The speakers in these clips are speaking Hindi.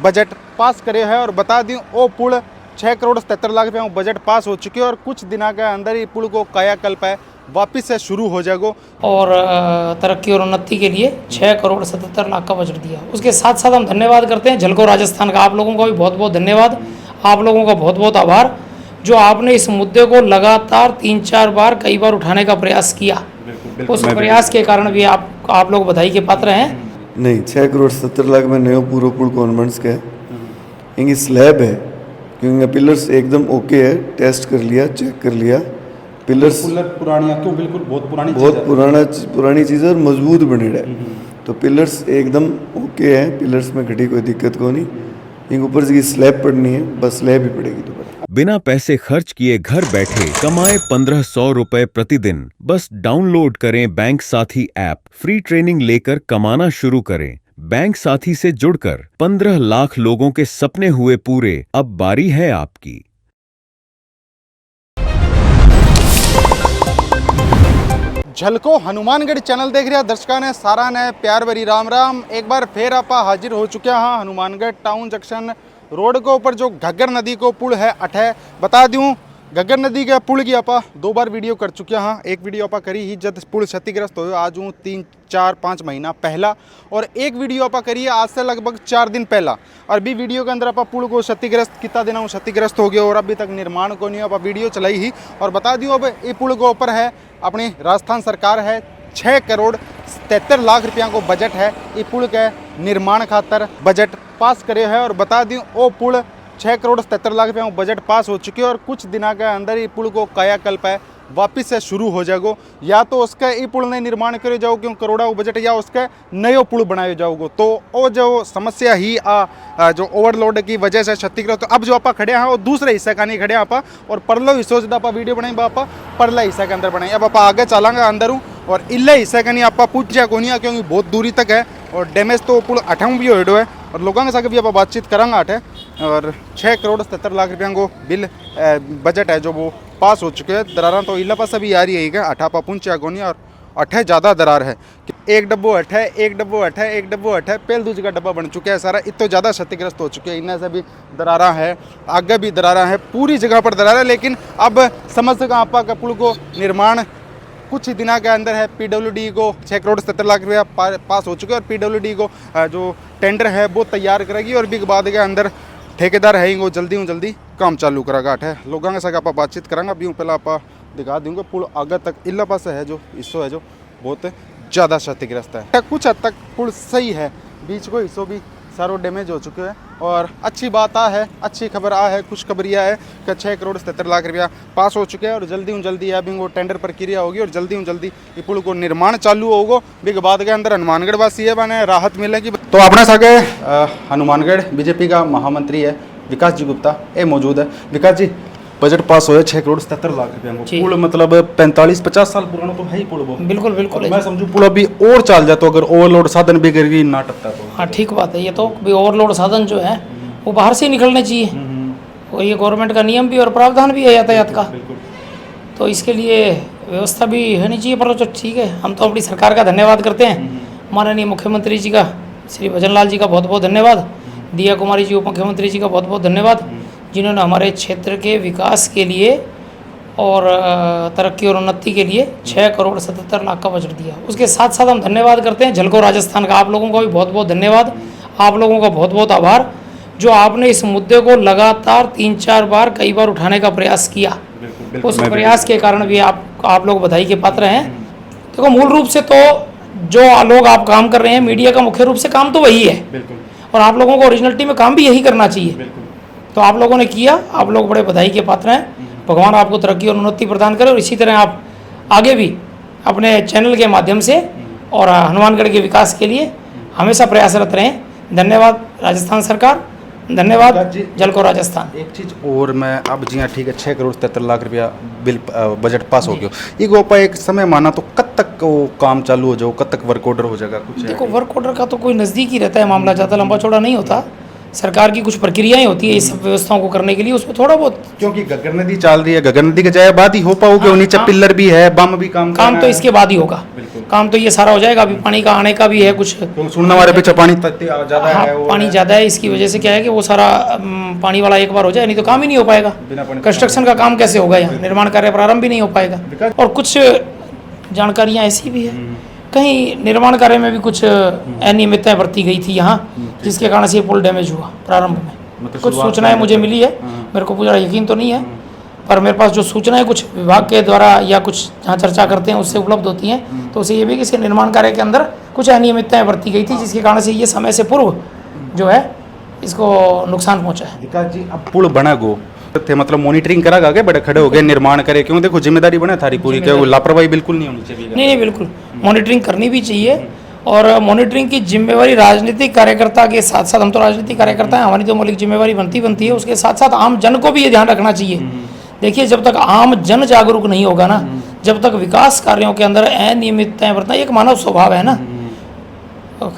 बजट पास करे है। और बता दूं वो पुल 6 करोड़ 77 लाख रुपये बजट पास हो चुके हैं और कुछ दिनों के अंदर ही पुल को कायाकल्प है वापिस से शुरू हो जाएगा। और तरक्की और उन्नति के लिए 6 करोड़ 77 लाख का बजट दिया। उसके साथ साथ हम धन्यवाद करते हैं झलको राजस्थान का। आप लोगों का भी बहुत बहुत धन्यवाद, आप लोगों का बहुत बहुत आभार जो आपने इस मुद्दे को लगातार 3-4 बार कई बार उठाने का प्रयास किया। उस प्रयास के कारण भी आप लोग बधाई के पात्र हैं। नहीं, 6 करोड़ 70 लाख में नयो पूरा पुल कॉन्वेंट्स का है। इनकी स्लैब है क्योंकि पिलर्स एकदम ओके है, टेस्ट कर लिया, चेक कर लिया। पिलर्स पुरानी क्यों बिल्कुल बहुत पुरानी चीज़ है और मजबूत बने है। तो पिलर्स एकदम ओके है, पिलर्स में घटी कोई दिक्कत को नहीं। इनके ऊपर से स्लैब पड़नी है, बस स्लैब ही पड़ेगी दोबारा। बिना पैसे खर्च किए घर बैठे कमाए 1500 रुपए प्रतिदिन। बस डाउनलोड करें बैंक साथी ऐप, फ्री ट्रेनिंग लेकर कमाना शुरू करें। बैंक साथी से जुड़कर 15 लाख लोगों के सपने हुए पूरे। अब बारी है आपकी। झलको हनुमानगढ़ चैनल देख रहे दर्शकों ने सारा ने प्यार भरी राम राम। एक बार फिर आप हाजिर हो चुके हैं हनुमानगढ़ टाउन जंक्शन रोड के ऊपर जो घग्गर नदी को पुल है अठे। बता दूं घग्गर नदी के पुल की आप 2 बार वीडियो कर चुके हैं। एक वीडियो आप करी ही जब पुल क्षतिग्रस्त हो आज 3-4-5 महीना पहला, और एक वीडियो आप करी है आज से लगभग 4 दिन पहला। और भी वीडियो के अंदर आप पुल को क्षतिग्रस्त कितना देना क्षतिग्रस्त हो गया और अभी तक निर्माण को नहीं आप वीडियो चलाई ही। और बता दूं अब ये पुल के ऊपर है अपनी राजस्थान सरकार है 6 करोड़ 77 लाख रुपया को बजट है ये पुल के निर्माण खातर बजट पास करे है। और बता दूं वो पुल 6 करोड़ 77 लाख रुपये बजट पास हो चुके हैं और कुछ दिनों के अंदर ये पुल को कायाकल्प है वापिस से शुरू हो जाएगा। या तो उसका ये पुल ने निर्माण करे जाओ क्यों करोड़ों बजट, या उसके नयो पुल बनाए जाओगे। तो वो जो समस्या ही जो ओवरलोड की वजह से क्षतिग्रस्त। तो अब जो आप खड़े हैं वो दूसरे हिस्से का नहीं खड़े आप, और परलो हिस्सों से आप वीडियो बनाई आप परला हिस्से के अंदर बनाई। अब आप आगे चलांगे अंदर हूँ और इले हिस्से का नहीं आप पूछ जाए को नहीं क्योंकि बहुत दूरी तक है और डैमेज तो पुल अठाऊ भी हो है। और लोगों के साथ भी आप बातचीत करांगे अठे। और 6 करोड़ 77 लाख रुपया को बिल बजट है जो वो पास हो चुके हैं। दरारा तो इला पास अभी आ रही है क्या अठापा पुंचा गोनी और अठे ज़्यादा दरार है। एक डब्बो अठे, एक डब्बो अठे, एक डब्बो अठे, पहल दूसरे का डब्बा बन चुका है सारा। इतना ज़्यादा क्षतिग्रस्त हो चुके हैं। इनमें से भी दरारा है, आगे भी दरारा है, पूरी जगह पर दरारा है। लेकिन अब समझ सका आपा का पुल को निर्माण कुछ ही दिनों के अंदर है। पीडब्ल्यूडी को 6 करोड़ 77 लाख रुपया पास हो चुके हैं और पीडब्ल्यूडी को जो टेंडर है वो तैयार करेगी और भी बाद के अंदर ठेकेदार है वो जल्दी काम चालू करेगा। अठे लोगों के साथ आप बातचीत करांगे। अभी पहले आप दिखा दूंगे पुल आगे तक इला पास है जो हिस्सों है जो बहुत ज़्यादा क्षतिग्रस्त है। कुछ हद तक पुल सही है, बीच को हिस्सों भी सारो डैमेज हो चुके हैं। और अच्छी बात है, अच्छी खबर है, खुश खबरिया है कि 6 करोड़ 77 लाख रुपया पास हो चुके हैं और जल्दी अभी वो टेंडर प्रक्रिया होगी और जल्दी ये पुल को निर्माण चालू होगा। भी बाद के अंदर हनुमानगढ़ वासी है मैंने राहत मिलेगी। तो अपने सागे हनुमानगढ़ बीजेपी का महामंत्री है विकास जी गुप्ता ये मौजूद है। विकास जी बजट पास हो 6 करोड़ 77 लाख रुपया पुल मतलब 45-50 साल पुराना तो है ही पुल वो। बिल्कुल मैं समझू पुल अभी और चल जाए तो अगर ओवरलोड साधन भी करके ना टपता तो। हाँ ठीक बात है। ये तो भी ओवरलोड साधन जो है वो बाहर से निकलने चाहिए। वो ये गवर्नमेंट का नियम भी और प्रावधान भी है यातायात का, तो इसके लिए व्यवस्था भी होनी चाहिए। पर तो ठीक है, हम तो अपनी सरकार का धन्यवाद करते हैं। माननीय मुख्यमंत्री जी का, श्री भजन लाल जी का बहुत बहुत धन्यवाद। दिया कुमारी जी उप मुख्यमंत्री जी का बहुत बहुत धन्यवाद जिन्होंने हमारे क्षेत्र के विकास के लिए और तरक्की और उन्नति के लिए 6 करोड़ 77 लाख का बजट दिया। उसके साथ साथ हम धन्यवाद करते हैं झलको राजस्थान का। आप लोगों का भी बहुत बहुत धन्यवाद, आप लोगों का बहुत बहुत आभार जो आपने इस मुद्दे को लगातार 3-4 बार कई बार उठाने का प्रयास किया। उस प्रयास के कारण भी आप लोग बधाई के पात्र हैं। देखो मूल रूप से तो जो लोग आप काम कर रहे हैं, मीडिया का मुख्य रूप से काम तो वही है और आप लोगों को ओरिजिनलिटी में काम भी यही करना चाहिए। तो आप लोगों ने किया, आप लोग बड़े बधाई के पात्र हैं। भगवान आपको तरक्की और उन्नति प्रदान करे और इसी तरह आप आगे भी अपने चैनल के माध्यम से और हनुमानगढ़ के विकास के लिए हमेशा प्रयासरत रहें। धन्यवाद राजस्थान सरकार, धन्यवाद झलको राजस्थान। एक चीज़ और मैं अब जी हाँ ठीक है 6 करोड़ 77 लाख रुपया बिल बजट पास हो गया। ये गोपा एक समय माना तो कब तक वो काम चालू हो जाओ, कब तक वर्क ऑर्डर हो जाएगा कुछ? देखो वर्क ऑर्डर का तो कोई नज़दीक ही रहता है मामला, ज़्यादा लंबा चौड़ा नहीं होता। सरकार की कुछ प्रक्रियाएं होती है इस सब व्यवस्थाओं को करने के लिए, उसमें थोड़ा बहुत क्योंकि घग्गर नदी चल रही है, घग्गर नदी के जाए बाद ही हो पाओगे, नीचे पिल्लर भी है, बम भी काम कर काम रहा तो है। इसके बाद ही होगा, काम तो ये सारा हो जाएगा। अभी पानी का आने का भी है कुछ, तो सुनना हमारे पीछे पानी ज्यादा हाँ है, वो पानी है। ज़्यादा है, इसकी वजह से क्या है कि वो सारा पानी वाला एक बार हो जाए, नहीं तो काम ही नहीं हो पाएगा। बिना पानी कंस्ट्रक्शन का काम कैसे होगा, यहाँ निर्माण कार्य प्रारंभ भी नहीं हो पाएगा। और कुछ जानकारियाँ ऐसी भी है, कहीं निर्माण कार्य में भी कुछ अनियमितताएं बरती गई थी यहाँ, जिसके कारण से ये पुल डैमेज हुआ प्रारंभ में। मतलब कुछ शुरुआत सूचनाएं में मुझे मिली है, मेरे को पूरा यकीन तो नहीं है, पर मेरे पास जो सूचनाएं कुछ विभाग के द्वारा या कुछ जहाँ चर्चा करते हैं उससे उपलब्ध होती हैं, तो उसे ये भी कि इसके निर्माण कार्य के अंदर कुछ अनियमितताएं बरती गई थी, जिसके कारण से ये समय से पूर्व जो है इसको नुकसान पहुंचा है। विकास जी, अब पुल बना गो थे, मतलब मॉनिटरिंग करा गए, बड़े खड़े हो गए, निर्माण करे, क्यों देखो जिम्मेदारी बने थारी पूरी, क्यों लापरवाही बिल्कुल नहीं होनी चाहिए। नहीं बिल्कुल मॉनिटरिंग करनी भी चाहिए, और मॉनिटरिंग की जिम्मेवारी राजनीतिक कार्यकर्ता के साथ साथ, हम तो राजनीतिक कार्यकर्ता हैं, हमारी तो मौलिक जिम्मेवारी बनती है, उसके साथ साथ आम जन को भी ये ध्यान रखना चाहिए। देखिए, जब तक आम जन जागरूक नहीं होगा ना, जब तक विकास कार्यों के अंदर अनियमितताएं बरतना, एक मानव स्वभाव है ना,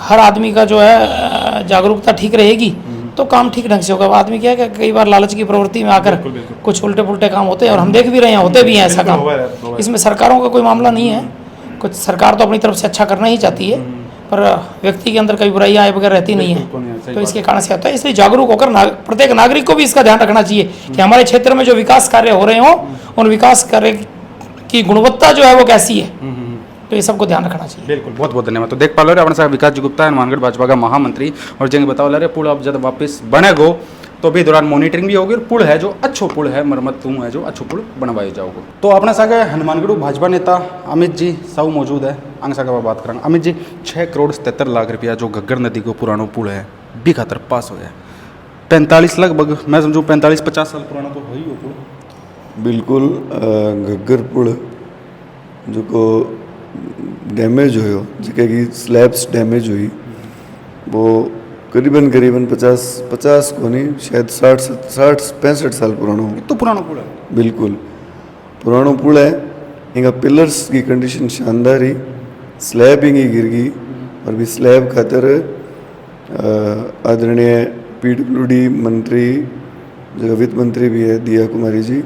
हर आदमी का जो है जागरूकता ठीक रहेगी तो काम ठीक ढंग से होगा। आदमी क्या है कि कई बार लालच की प्रवृत्ति में आकर कुछ उल्टे पुल्टे काम होते हैं, और हम देख भी रहे हैं, होते भी हैं ऐसा काम। इसमें सरकारों का कोई मामला नहीं है, कुछ सरकार तो अपनी तरफ से अच्छा करना ही चाहती है, पर व्यक्ति के अंदर कई बुराइयां आए बगैर रहती नहीं है, तो इसके कारण से आता है। इसलिए जागरूक होकर प्रत्येक नागरिक को भी इसका ध्यान रखना चाहिए कि हमारे क्षेत्र में जो विकास कार्य हो रहे हों, उन विकास कार्य की गुणवत्ता जो है वो कैसी है, तो ये सबको ध्यान रखना चाहिए। बिल्कुल, बहुत बहुत धन्यवाद। तो देख पा लो अपने साथ विकास जी गुप्ता, हनुमानगढ़ भाजपा का महामंत्री, और जंग बताओ ला रहे पुल अब जब वापस बने गो तो भी दौरान मॉनिटरिंग भी होगी, और पुल है जो अच्छो पुल है, मरम्मत तुम है जो अच्छो पुल बनवाए जाओगे। तो अपने साथ हनुमानगढ़ भाजपा नेता अमित जी साहू मौजूद है, अंग सा बात करेंगे। अमित जी, 6 करोड़ 77 लाख रुपया जो घग्गर नदी को पुराना पुल है भी खातर पास हो गया, 45 लगभग मैं समझूँ 45-50 साल पुराना तो हो ही हो पुल। बिल्कुल घग्गर पुल जो को डैमेज हुयो, जेके की स्लैब्स डैमेज हुई, वो करीबन 50 को नहीं, शायद 60-65 साल पुराना हो। तो पुराना पुल है, बिल्कुल पुराना पुल है। इनका पिलर्स की कंडीशन शानदार ही, स्लैब ही गिर गई, और भी स्लैब खातर आदरणीय PWD मंत्री, जो वित्त मंत्री भी है दिया कुमारी जी,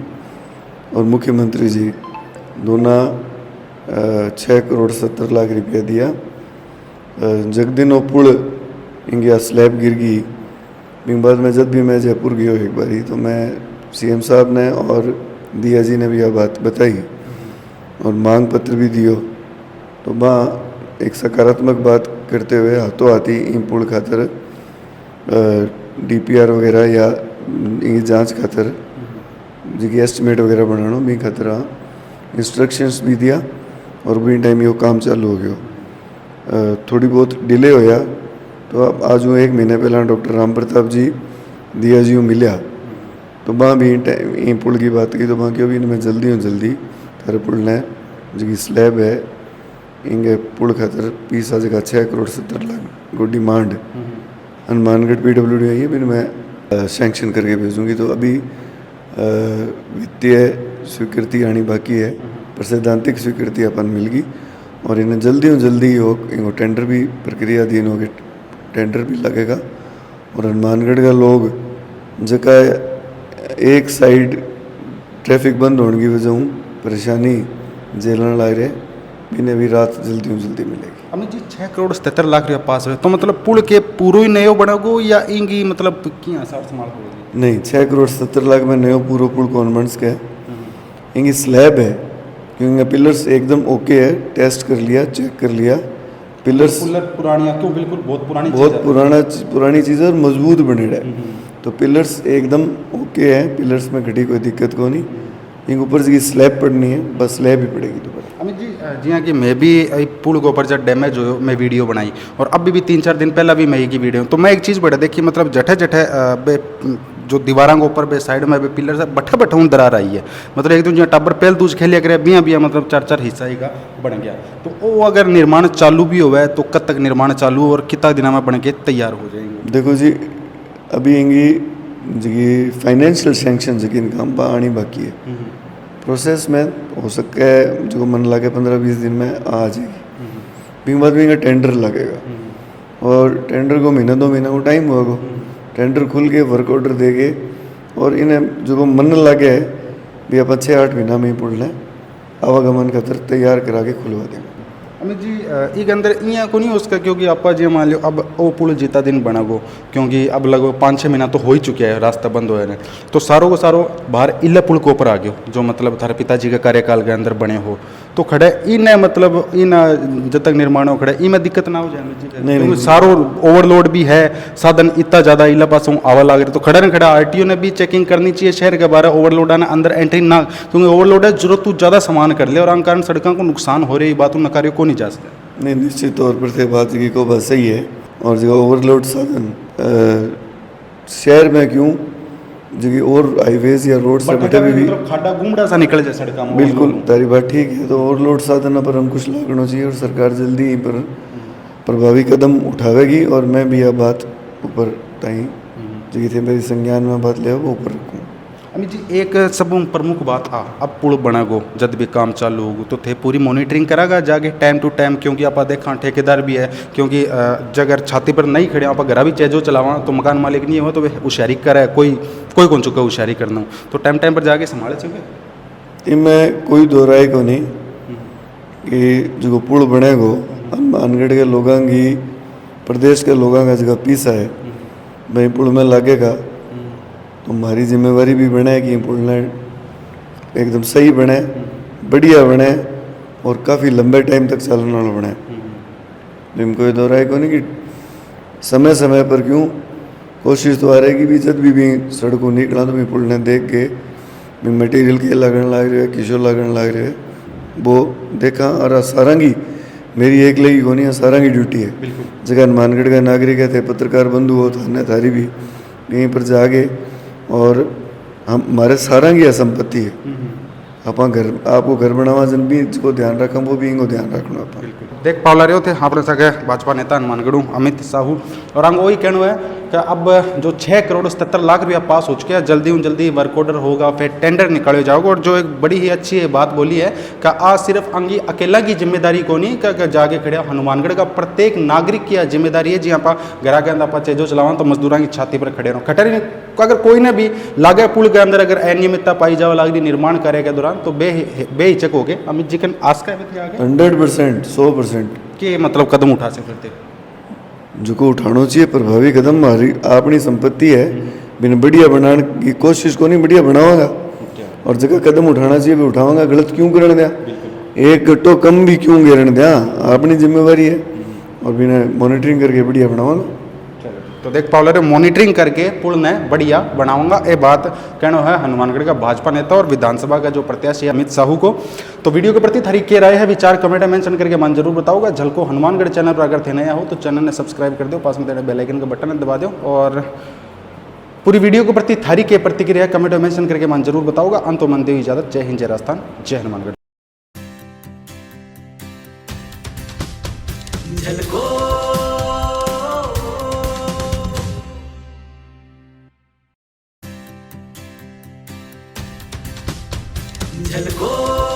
और मुख्यमंत्री जी दोनों 6 करोड़ 70 लाख रुपया दिया। जगदिनो पुल इंडिया स्लैब गिर गई। बिंग बाद में जब भी मैं जयपुर गया एक बारी, तो मैं CM साहब ने और दिया जी ने भी यह बात बताई और मांग पत्र भी दियो, तो वहाँ एक सकारात्मक बात करते हुए हाथों हाथी इन पुल खातर DPR वगैरह या इन जांच खातर जी एस्टिमेट वगैरह बनाना भी खातर इंस्ट्रक्शंस भी दिया, और भी टाइम यो काम चालू हो गया। थोड़ी बहुत डिले होया, तो अब आज वो 1 महीने पहला डॉक्टर राम प्रताप जी दिया जी मिलिया, तो वहाँ भी इन पुल की बात की, तो वहाँ क्यों भी इनमें जल्दी थारे पुल ने जी स्लैब है इंगे पुल खातर 20 जगह 6 करोड़ 70 लाख को डिमांड हनुमानगढ़ PWD आई है, भी मैं सैंक्शन करके भेजूँगी। तो अभी वित्तीय स्वीकृति आनी बाकी है, पर सैद्धांतिक स्वीकृति अपन मिल गई, और इन्हें जल्दी हो इनको टेंडर भी प्रक्रिया दी होगी, टेंडर भी लगेगा। और हनुमानगढ़ का लोग जगह एक साइड ट्रैफिक बंद होने की वजह परेशानी झेलने लग रहे, इन्हें भी रात जल्दी मिलेगी। अमित जी, 6 करोड़ 77 लाख रुपया पास हुए, तो मतलब पुल के पूरो ही नयो बनागो या इंगी मतलब क्या हिसाब से माल होगी? नहीं, 6 करोड़ 70 लाख में नयो पूरा पुल कॉन्वेंट्स का है, इनकी स्लैब है, क्योंकि पिलर्स एकदम ओके है, टेस्ट कर लिया, चेक कर लिया। पिलर्स पुरानी क्यों? बिल्कुल बहुत पुरानी चीज़ है और मजबूत बने है, तो पिलर्स एकदम ओके है, पिलर्स में घटी कोई दिक्कत को नहीं। इनके ऊपर जी स्लैब पड़नी है, बस स्लैब ही पड़ेगी दोबारा। अमित जी, जी हाँ कि मैं भी पुल के ऊपर जब डैमेज हो मैं वीडियो बनाई, और अब भी 3-4 दिन पहला भी मैं की वीडियो, तो मैं एक चीज़ बड़ा देखी, मतलब जठे जो दीवारों के ऊपर बे साइड में बे पिलर से बठे हूँ दरार आई है, मतलब एक दूसरे टब्बर पहल दूज खेलिया करे बिया मतलब 4-4 हिस्सा ही का बन गया। तो वो अगर निर्माण चालू भी हुआ है तो कब तक निर्माण चालू और कितना दिन में बन के तैयार हो जाएंगे? देखो जी, अभी इनकी जी फाइनेंशियल सैंक्शन जी काम आनी बाकी है, प्रोसेस में हो सकता है जो मन लगे 15-20 दिन में आ जाएगी। फिर बाद में टेंडर लगेगा, और टेंडर को 1-2 महीना को टाइम होगा, टेंडर खुल के वर्क ऑर्डर दे के और इन्हें जो मन लगे है भी आप 6-8 महीना में ही पुल ने आवागमन खातर तैयार करा के खुलवा देंगे। अमित जी एक अंदर इं को नहीं हो सका क्योंकि आप जी मान लो अब वो पुल जीता दिन बना गो क्योंकि अब लगभग 5-6 महीना तो हो ही चुका है, रास्ता बंद हो है तो सारों को सारो बाहर इला पुल के ऊपर आ गयो जो मतलब थारे पिताजी के कार्यकाल के अंदर बने हो तो खड़े इन मतलब इन जब तक निर्माण हो खड़े इनमें दिक्कत ना हो जाए अमित जी? क्योंकि सारो ओवरलोड भी है, साधन इतना ज़्यादा इला पासों आवा लाग रहे तो खड़ा न खड़ा आरटीओ ने भी चेकिंग करनी चाहिए शहर के बाहर ओवरलोड आना अंदर एंट्री ना, क्योंकि ओवरलोड है जरूरत तू ज़्यादा सामान कर ले और आम कारण सड़कों को नुकसान हो रही बातों नकारियों को नहीं जा सकता। नहीं, निश्चित तौर पर से बात की को बात सही है और जो ओवरलोड साधन शहर में क्यों जो और हाईवेज या रोड से बैठे भी खाडा गुमड़ा सा निकल जाए सड़क में। बिल्कुल तारी बात ठीक है। तो ओवरलोड साधन पर अंकुश लागना चाहिए और सरकार जल्दी ही पर प्रभावी कदम उठावेगी और मैं भी यह बात ऊपर ताई जी थे मेरी संज्ञान में बात ले वो ऊपर रखूँ। अमित जी एक सब प्रमुख बात अब पुल बना गो जब भी काम चालू होगो तो थे पूरी मॉनिटरिंग करागा जाके टाइम टू टाइम, क्योंकि आप देखा ठेकेदार भी है क्योंकि जगह छाती पर नहीं खड़े आप घर भी चेजो चलावा तो मकान मालिक नहीं हो तो वे होशियारी करे कोई कौन चुका होशियारी करना हो तो टाइम पर जाके संभाले चुके। इनमें कोई दो राय को नहीं कि जो पुल बनेगो हनुमानगढ़ के लोगों की प्रदेश के लोगों का जगह पीसा है भाई पुल में लगेगा तो हमारी जिम्मेवारी भी बने कि पुल एकदम सही बने, बढ़िया बने और काफ़ी लंबे टाइम तक चलने वाला बने। इनको ये दोहराए को नहीं कि समय समय पर क्यों कोशिश तो आ रही कि भी जब भी सड़कों निकला तो भी पुल ने देख के भी मटेरियल के लगन लग रहे किशोर लगन लग रहे वो देखा और सारंगी मेरी एक लगी को नहीं सारंगी ड्यूटी है। जगह हनुमानगढ़ का नागरिक है थे पत्रकार बंधु हो थाने थारी भी यहीं पर जाके और हमारे सारंगी संपत्ति है आप घर आपको घर बनावा जन भी जिसको ध्यान रखा वो भी इनको ध्यान रखना आप देख पावला रहे थे आपने सके भाजपा नेता हनुमानगढ़ अमित साहू और अंग वही कहना है कि अब जो 6 करोड़ 77 लाख रुपया पास हो चुके हैं जल्दी वर्क ऑर्डर होगा फिर टेंडर निकाले जाओगे और जो एक बड़ी ही अच्छी बात बोली है कि आज सिर्फ अंगी अकेला की जिम्मेदारी को नहीं कि जाके खड़े हनुमानगढ़ का प्रत्येक नागरिक की जिम्मेदारी है जी आप घर के अंदर आप चेजो चलावा तो मजदूरों की छाती पर खड़े रहो खटरी अगर कोई ने भी लागे पुल के अंदर अगर अनियमितता पाई जाए लाग निर्माण कार्य के दौरान तो बेहिचक हो गए अमित जी के आस का 100% 100% कि मतलब कदम उठा सकते जो को उठाना चाहिए प्रभावी कदम हमारी अपनी संपत्ति है बिना बढ़िया बनाने की कोशिश को नहीं बढ़िया बनावागा और जगह कदम उठाना चाहिए भी उठावागा गलत क्यों करने दिया एक गट्टो कम भी क्यों गिरने दिया अपनी जिम्मेवारी है और बिना मॉनिटरिंग करके बढ़िया बनावागा। तो देख पाओ रहे मॉनिटरिंग करके पुल ने बढ़िया बनाऊंगा ये बात कहना है हनुमानगढ़ का भाजपा नेता और विधानसभा का जो प्रत्याशी अमित साहू को। तो वीडियो के प्रति थारी के राय है विचार कमेंट में मेंशन करके मन जरूर बताओगा। झलको हनुमानगढ़ चैनल पर अगर थे नया हो तो चैनल ने सब्सक्राइब कर दो पास में तेरे बेल आइकन का बटन दबा दो और पूरी वीडियो के प्रति थारी के प्रतिक्रिया कमेंट में मेंशन करके मन जरूर बताओगा। अंत मन देव इजाजत। जय हिंद जय राजस्थान जय हनुमानगढ़। झलको